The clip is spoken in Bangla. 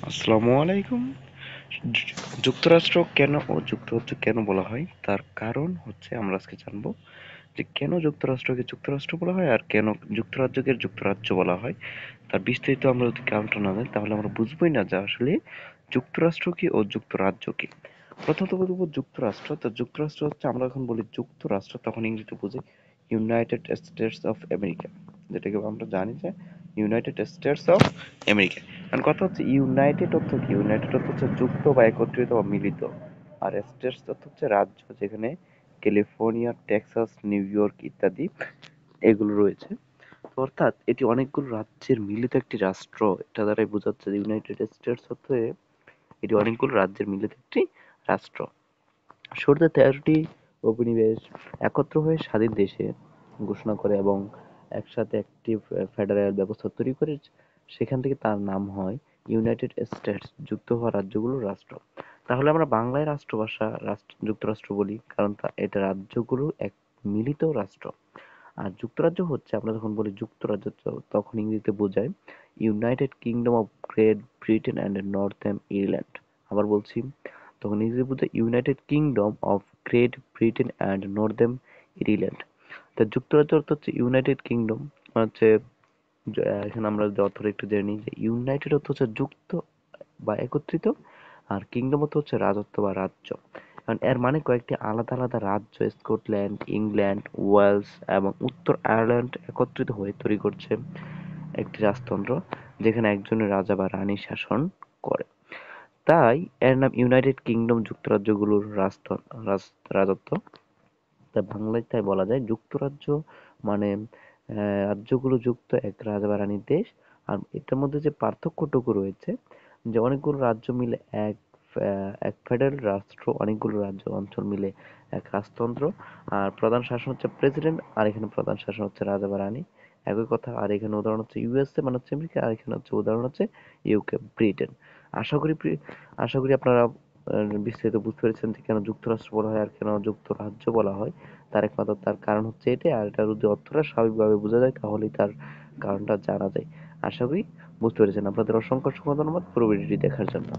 আসসালামু আলাইকুম। যুক্তরাষ্ট্র কেন ও যুক্তরাজ্য কেন বলা হয় তার কারণ হচ্ছে আমরা আজকে জানবো যে কেন যুক্তরাষ্ট্রকে যুক্তরাষ্ট্র বলা হয় আর কেন যুক্তরাজ্যকে যুক্তরাজ্য বলা হয়। তার বিস্তারিত আমরা যদি কারণটা না জানি তাহলে আমরা বুঝবোই না যে আসলে যুক্তরাষ্ট্র কি ও যুক্তরাজ্য কি। প্রথমত বলবো যুক্তরাষ্ট্র। তো যুক্তরাষ্ট্র হচ্ছে আমরা যখন বলি যুক্তরাষ্ট্র তখন ইংরেজিতে বুঝি ইউনাইটেড স্টেটস অফ আমেরিকা, যেটাকে আমরা জানি যে ইউনাইটেড স্টেটস অফ আমেরিকা। কারণ কথা হচ্ছে ইউনাইটেড অর্থ কি? ইউনাইটেড অর্থ হচ্ছে যুক্ত বা একত্রিত বা মিলিত। আর স্টেটস অর্থ হচ্ছে রাজ্য, যেখানে ক্যালিফোর্নিয়া, টেক্সাস, নিউ ইয়র্ক ইত্যাদি এগুলো রয়েছে। তো অর্থাৎ এটি অনেকগুলো রাজ্যের মিলিত একটি রাষ্ট্র। এটা দ্বারাই বোঝাচ্ছে যে ইউনাইটেড স্টেটস অর্থে এটি অনেকগুলো রাজ্যের মিলিত একটি রাষ্ট্র। শুরুতে 13টি উপনিবেশ একত্র হয়ে স্বাধীন দেশে ঘোষণা করে এবং একসাথে একটি ফেডারেল ব্যবস্থা তৈরি করে। সেখান থেকে তার নাম হয় ইউনাইটেড স্টেটস, যুক্ত হওয়া রাজ্যগুলোর রাষ্ট্র। তাহলে আমরা বাংলায় রাষ্ট্রভাষা যুক্তরাষ্ট্র বলি, কারণ এটা রাজ্যগুলোর এক মিলিত রাষ্ট্র। আর যুক্তরাজ্য হচ্ছে আমরা যখন বলি যুক্তরাজ্য তখন ইংরেজিতে বোঝায় United Kingdom of Great Britain and Northern Ireland. আবার বলছি, তখন ইংরেজি বোঝায় United Kingdom of Great Britain and Northern Ireland. তা যুক্তরাজ্য অর্থ হচ্ছে ইউনাইটেড কিংডম, হচ্ছে এখানে আমরা যদি অর্থটা একটু জেনে নিই যে ইউনাইটেড অর্থ হচ্ছে যুক্ত বা একত্রিত, আর কিংডম অর্থ হচ্ছে রাজত্ব বা রাজ্য। কারণ এর মানে কয়েকটি আলাদা আলাদা রাজ্য স্কটল্যান্ড, ইংল্যান্ড, ওয়েলস এবং উত্তর আয়ারল্যান্ড একত্রিত হয়ে তৈরি করছে একটি রাজতন্ত্র, যেখানে একজনের রাজা বা রানী শাসন করে। তাই এর নাম ইউনাইটেড কিংডম, যুক্তরাজ্যগুলোর রাজত্ব। তাই বাংলায় তাই বলা যায় যুক্তরাজ্য মানে রাজ্যগুলো যুক্ত এক রাজা বা রানীর দেশ। আর এটার মধ্যে যে পার্থক্যটুকু রয়েছে, যে অনেকগুলো রাজ্য মিলে এক ফেডারেল রাষ্ট্র, অনেকগুলো রাজ্য অঞ্চল মিলে এক রাজতন্ত্র। আর প্রধান শাসন হচ্ছে প্রেসিডেন্ট, আর এখানে প্রধান শাসন হচ্ছে রাজা বা রানী। একই কথা। আর এখানে উদাহরণ হচ্ছে ইউএসএ মানে হচ্ছে আমেরিকা, আর এখানে হচ্ছে উদাহরণ হচ্ছে ইউকে ব্রিটেন। আশা করি আপনারা বিস্তারিত বুঝতে পেরেছেন যে কেন যুক্তরাষ্ট্র বলা হয় আর কেন যুক্তরাজ্য বলা হয়। তার একমাত্র তার কারণ হচ্ছে এটাই। আর এটা যদি অর্থটা স্বাভাবিকভাবে বোঝা যায় তাহলেই তার কারণটা জানা যায়। আশা করি বুঝতে পেরেছেন। আপনাদের অসংখ্য অসংখ্য ধন্যবাদ পুরো ভিডিওটি দেখার জন্য।